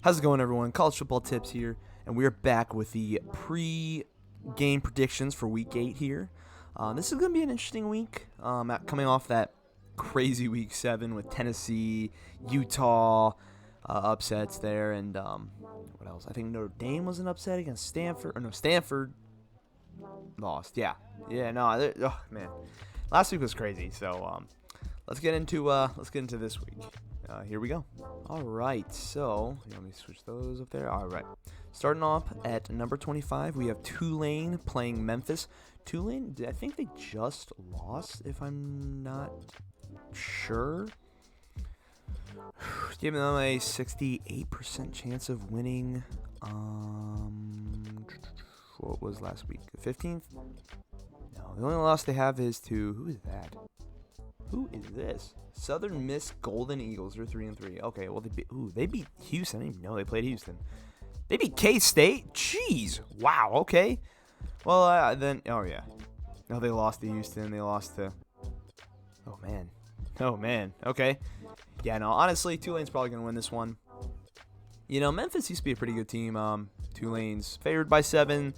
How's it going, everyone? College Football Tips here, and we're back with the pre-game predictions for Week 8 here. This is going to be an interesting week, coming off that crazy Week 7 with Tennessee, Utah upsets there, and what else? I think Notre Dame was an upset against Stanford. Or no, Stanford lost. Yeah, no, oh man, last week was crazy. So let's get into this week. Here we go. All right, so let me switch those up there. All right, starting off at number 25, we have Tulane playing Memphis. Tulane, I think they just lost, if I'm not sure. Giving them a 68% chance of winning. What was last week? The 15th? No, the only loss they have is to, who is that? Who is this? Southern Miss Golden Eagles. They're 3-3. Okay, well they beat Houston. I didn't even know they played Houston. They beat K-State. Jeez. Wow. Okay. Well, oh yeah. No, they lost to Houston. They lost to. Oh man. Okay. Yeah. No. Honestly, Tulane's probably gonna win this one. You know, Memphis used to be a pretty good team. Tulane's favored by 7.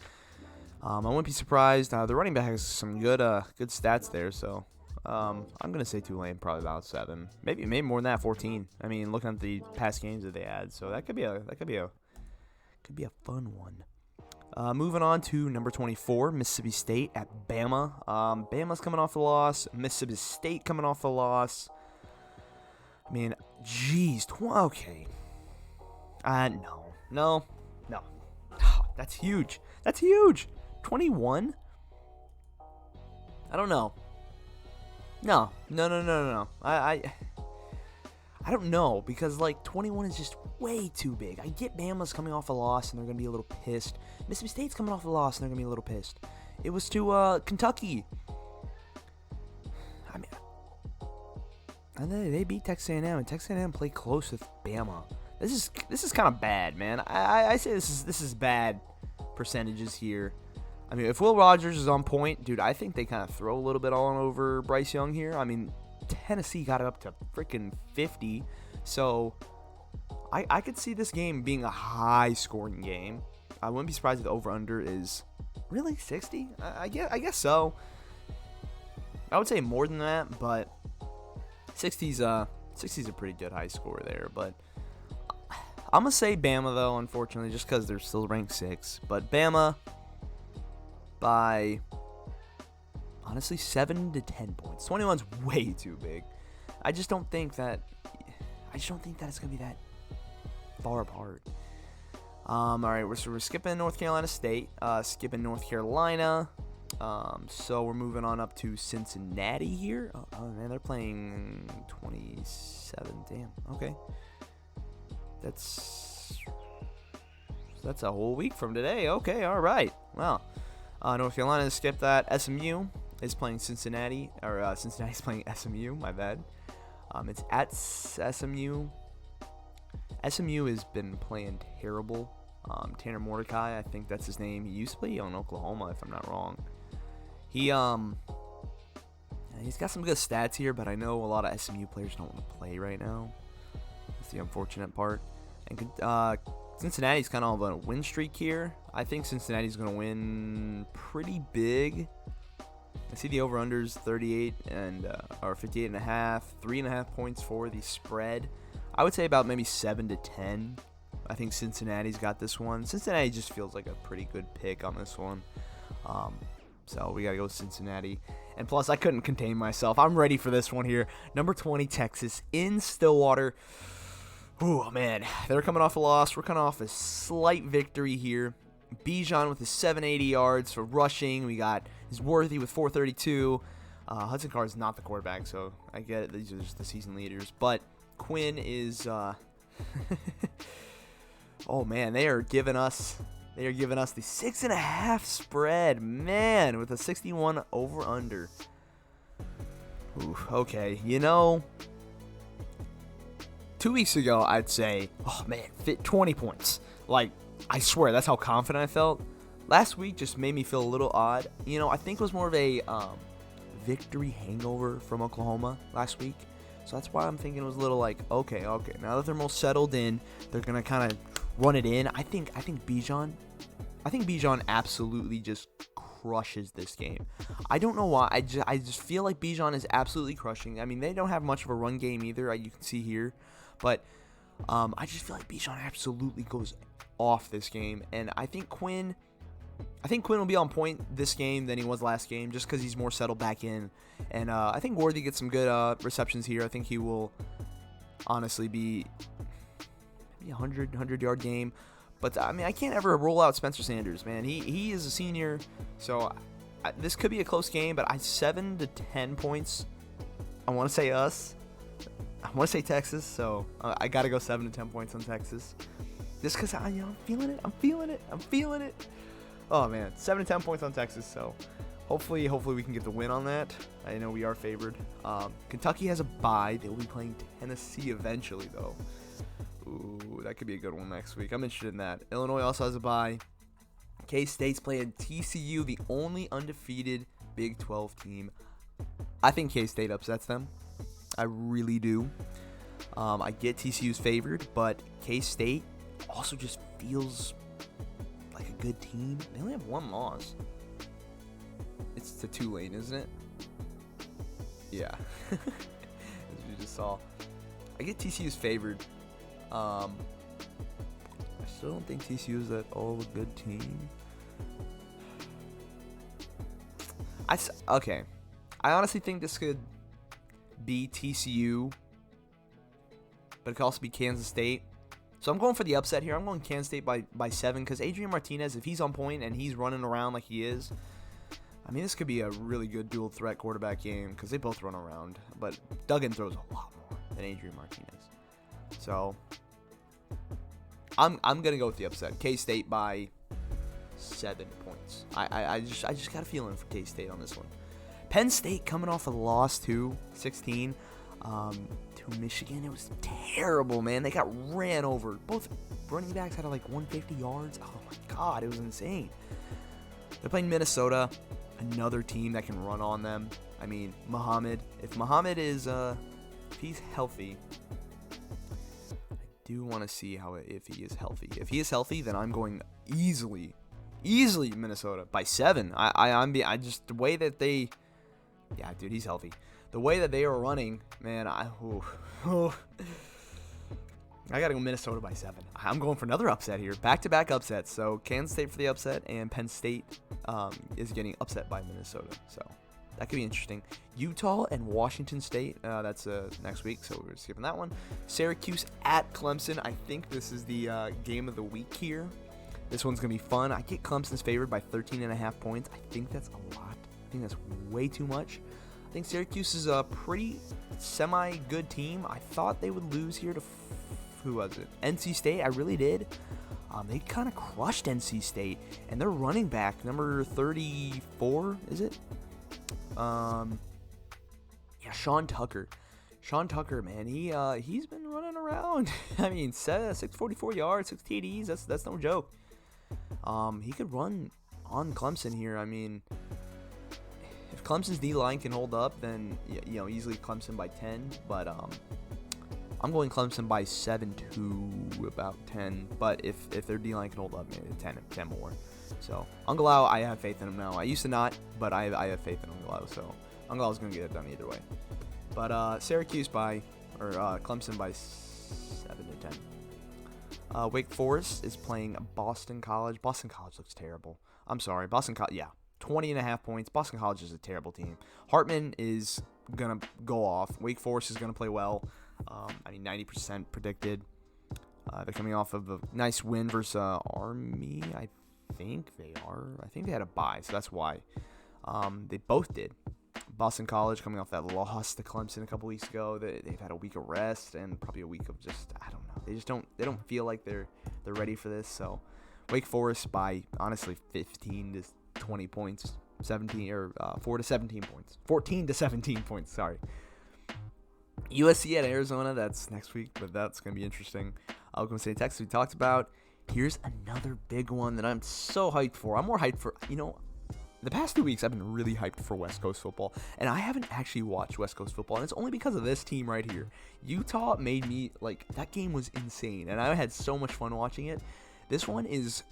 I wouldn't be surprised. The running back has some good stats there. So. I'm gonna say Tulane probably about 7, maybe more than that, 14. I mean, looking at the past games that they had, so that could be a fun one. Moving on to number 24, Mississippi State at Bama. Bama's coming off the loss. Mississippi State coming off the loss. I mean, geez, okay. No. That's huge. 21. I don't know. No. I don't know, because, 21 is just way too big. I get Bama's coming off a loss, and they're going to be a little pissed. Mississippi State's coming off a loss, and they're going to be a little pissed. It was to Kentucky. I mean, and they beat Texas A&M, and Texas A&M played close with Bama. This is kind of bad, man. I say this is bad percentages here. I mean, if Will Rogers is on point, dude, I think they kind of throw a little bit all over Bryce Young here. I mean, Tennessee got it up to freaking 50, so I could see this game being a high-scoring game. I wouldn't be surprised if the over/under is really 60. I guess so. I would say more than that, but 60's a pretty good high score there. But I'm gonna say Bama though, unfortunately, just because they're still ranked 6. But Bama by, honestly, 7 to 10 points. 21's way too big. I just don't think that it's gonna be that far apart. All right, we're skipping North Carolina State, skipping North Carolina. So we're moving on up to Cincinnati here. Oh man, they're playing 27. Damn. Okay, that's a whole week from today. Okay, all right. Well. North Carolina skipped that. SMU is playing Cincinnati, or Cincinnati's playing SMU. My bad. It's at SMU. SMU has been playing terrible. Tanner Mordecai, I think that's his name. He used to play on Oklahoma, if I'm not wrong. He's got some good stats here, but I know a lot of SMU players don't want to play right now. That's the unfortunate part. And Cincinnati's kind of on a win streak here. I think Cincinnati's going to win pretty big. I see the over-unders 38 or 58.5, 3.5 points for the spread. I would say about maybe 7 to 10. I think Cincinnati's got this one. Cincinnati just feels like a pretty good pick on this one. So we got to go with Cincinnati. And plus, I couldn't contain myself. I'm ready for this one here. Number 20, Texas in Stillwater. Oh, man. They're coming off a loss. We're coming off a slight victory here. Bijan with his 780 yards for rushing. We got his Worthy with 432. Hudson Card is not the quarterback, so I get it. These are just the season leaders. But Quinn is... oh, man. They are giving us the 6.5 spread. Man, with a 61 over-under. Okay. You know... 2 weeks ago, I'd say, oh man, fit 20 points. I swear, that's how confident I felt. Last week just made me feel a little odd. You know, I think it was more of a victory hangover from Oklahoma last week. So that's why I'm thinking it was a little okay, now that they're more settled in, they're going to kind of run it in. I think Bijan absolutely just crushes this game. I don't know why. I just feel like Bijan is absolutely crushing. I mean, they don't have much of a run game either. You can see here, but I just feel like Bijan absolutely goes off this game, and I think Quinn will be on point this game than he was last game, just because he's more settled back in. And I think Worthy gets some good receptions here. I think he will honestly be maybe a 100-yard game. But, I mean, I can't ever roll out Spencer Sanders, man. He is a senior, so this could be a close game, but 7 to 10 points. I want to say us. I want to say Texas, so I got to go 7 to 10 points on Texas. Just because, I'm feeling it. Oh, man, 7 to 10 points on Texas, so hopefully we can get the win on that. I know we are favored. Kentucky has a bye. They will be playing Tennessee eventually, though. Ooh, that could be a good one next week. I'm interested in that. Illinois also has a bye. K-State's playing TCU, the only undefeated Big 12 team. I think K-State upsets them. I really do. I get TCU's favored, but K-State also just feels like a good team. They only have one loss. It's to Tulane, isn't it? Yeah. As you just saw. I get TCU's favored. I still don't think TCU is at all a good team. Okay. I honestly think this could be TCU, but it could also be Kansas State. So I'm going for the upset here. I'm going Kansas State by 7 because Adrian Martinez, if he's on point and he's running around like he is, I mean, this could be a really good dual threat quarterback game because they both run around. But Duggan throws a lot more than Adrian Martinez. So I'm gonna go with the upset. K-State by 7 points. I just got a feeling for K-State on this one. Penn State coming off a loss to 16 to Michigan. It was terrible, man. They got ran over. Both running backs had like 150 yards. Oh my God, it was insane. They're playing Minnesota, another team that can run on them. I mean, Muhammad. If Muhammad is if he's healthy. Do want to see if he is healthy. If he is healthy, then I'm going easily Minnesota by 7. I just the way that they, yeah, dude, he's healthy. The way that they are running, man, I gotta go Minnesota by 7. I'm going for another upset here, back-to-back upsets. So Kansas State for the upset, and Penn State is getting upset by Minnesota. So that could be interesting. Utah and Washington State, that's next week, so we're skipping that one. Syracuse at Clemson. I think this is the game of the week here. This one's going to be fun. I get Clemson's favored by 13.5 points. I think that's a lot. I think that's way too much. I think Syracuse is a pretty semi-good team. I thought they would lose here to, who was it? NC State. I really did. They kind of crushed NC State. And their running back, number 34, is it? Yeah, Sean Tucker. Sean Tucker, man, he's been running around. I mean, 644 yards, 6 TDs. That's no joke. He could run on Clemson here. I mean, if Clemson's D-line can hold up, then easily Clemson by 10. But I'm going Clemson by 7 to about 10. But if their D-line can hold up, maybe 10 more. So Ungalau, I have faith in him now. I used to not, but I have faith in Ungalau. So Ungalau's going to get it done either way. But Clemson by 7 to 10. Wake Forest is playing Boston College. Boston College looks terrible. I'm sorry. Boston College, yeah. 20.5 points. Boston College is a terrible team. Hartman is going to go off. Wake Forest is going to play well. 90% predicted. They're coming off of a nice win versus Army. I think they are. I think they had a bye, so that's why. They both did. Boston College coming off that loss to Clemson a couple weeks ago. They've had a week of rest and probably a week of just, I don't know. They don't feel like they're ready for this. So Wake Forest by honestly 15 to 20 points, 17 or 4 to 17 points, 14 to 17 points. Sorry. USC at Arizona. That's next week, but that's gonna be interesting. Oklahoma State, Texas. We talked about. Here's another big one that I'm so hyped for. I'm more hyped for. The past 2 weeks, I've been really hyped for West Coast football, and I haven't actually watched West Coast football, and it's only because of this team right here. Utah made me, like, that game was insane, and I had so much fun watching it. This one is,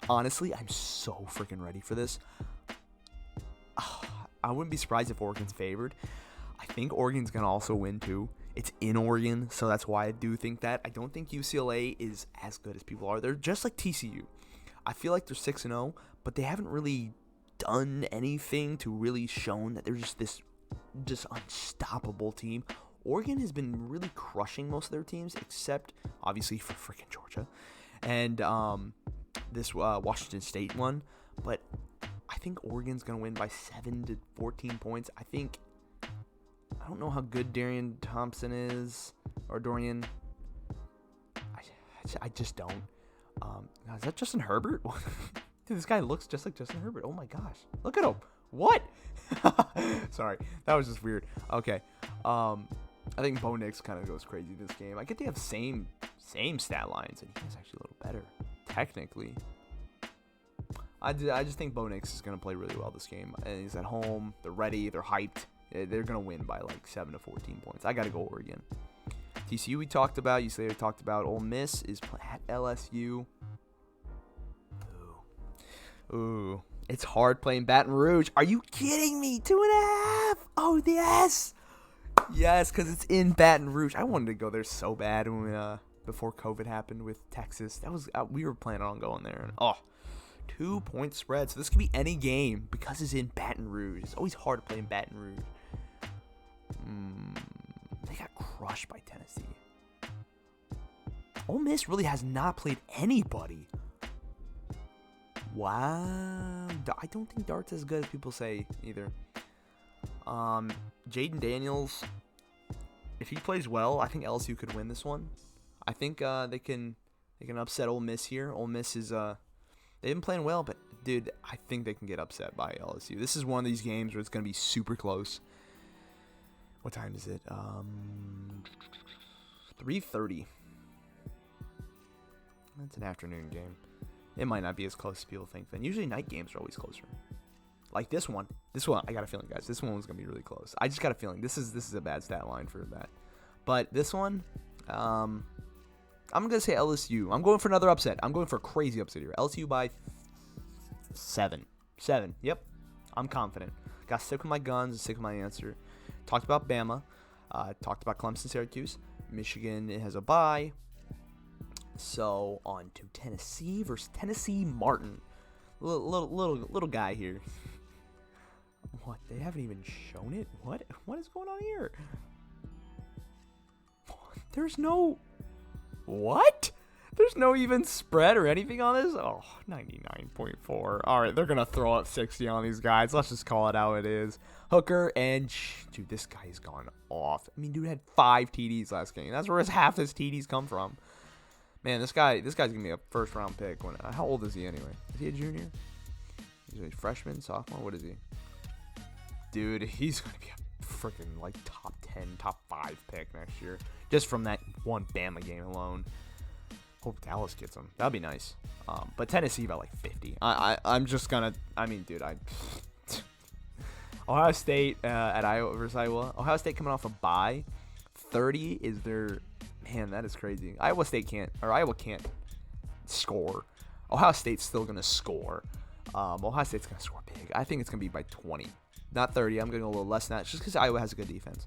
honestly, I'm so freaking ready for this. I wouldn't be surprised if Oregon's favored. I think Oregon's going to also win, too. It's in Oregon, so that's why I do think that. I don't think UCLA is as good as people are. They're just like TCU. I feel like they're 6-0, but they haven't really done anything to really shown that they're just unstoppable team. Oregon has been really crushing most of their teams, except obviously for freaking Georgia and this Washington State one. But I think Oregon's gonna win by 7 to 14 points. I don't know how good Dorian Thompson is, or Dorian. I just don't. Is that Justin Herbert? Dude, this guy looks just like Justin Herbert. Oh my gosh. Look at him. What? Sorry. That was just weird. Okay. I think Bo Nix kind of goes crazy this game. I get they have same stat lines, and he's actually a little better, technically. I just think Bo Nix is going to play really well this game. And he's at home. They're ready. They're hyped. They're going to win by like 7 to 14 points. I got to go Oregon. TCU we talked about. UCLA we talked about. Ole Miss is at LSU. Ooh, it's hard playing Baton Rouge. Are you kidding me? 2.5. Oh, yes. Yes, because it's in Baton Rouge. I wanted to go there so bad when before COVID happened with Texas. That was we were planning on going there. And, 2-point spread. So this could be any game because it's in Baton Rouge. It's always hard to play in Baton Rouge. They got crushed by Tennessee. Ole Miss really has not played anybody. Wow. I don't think Dart's as good as people say either. Jaden Daniels, if he plays well, I think LSU could win this one. I think they can upset Ole Miss here. Ole Miss is they've been playing well, but dude, I think they can get upset by LSU. This is one of these games where it's going to be super close. What time is it? 3:30. That's an afternoon game. It might not be as close as people think. Then usually night games are always closer. Like this one, I got a feeling, guys. This one was gonna be really close. I just got a feeling. This is a bad stat line for that. But this one, I'm gonna say LSU. I'm going for another upset. I'm going for a crazy upset here. LSU by 7. 7. Yep. I'm confident. Got to stick with my guns and stick with my answer. Talked about Bama. Talked about Clemson, Syracuse. Michigan has a bye. So on to Tennessee versus Tennessee Martin. Little guy here. What? They haven't even shown it? What is going on here? There's no... What? There's no even spread or anything on this? Oh, 99.4. All right, they're going to throw up 60 on these guys. Let's just call it how it is. Hooker and... Dude, this guy has gone off. I mean, dude had 5 TDs last game. That's where half his TDs come from. Man, this guy's going to be a first-round pick. How old is he anyway? Is he a junior? Is he a freshman, sophomore? What is he? Dude, he's going to be a freaking, like, top 10, top 5 pick next year. Just from that one Bama game alone. Hope Dallas gets him. That'd be nice. But Tennessee by, like, 50. I'm just going to... I mean, dude, Ohio State at Iowa versus Iowa. Ohio State coming off a bye. 30 is their... Man, that is crazy. Iowa can't score. Ohio State's still going to score. Ohio State's going to score big. I think it's going to be by 20. Not 30. I'm going to go a little less than that just because Iowa has a good defense.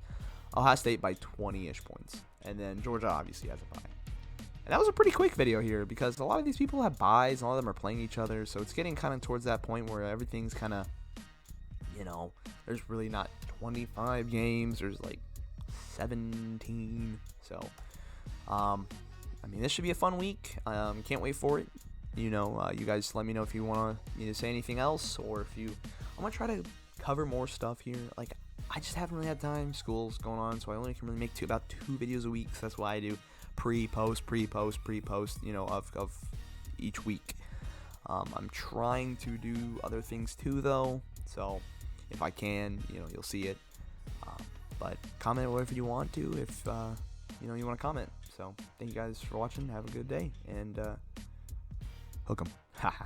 Ohio State by 20-ish points. And then Georgia obviously has a bye. And that was a pretty quick video here because a lot of these people have byes. And a lot of them are playing each other. So it's getting kind of towards that point where everything's kind of, there's really not 25 games. There's like 17. So... I mean, this should be a fun week. Can't wait for it. You guys let me know if you want me to say anything else or if you... I'm going to try to cover more stuff here. Like, I just haven't really had time. School's going on, so I only can really make about 2 videos a week. So that's why I do pre-post, of each week. I'm trying to do other things too, though. So if I can, you'll see it. But comment whatever you want to if, you want to comment. So, thank you guys for watching. Have a good day. And, hook 'em. Haha.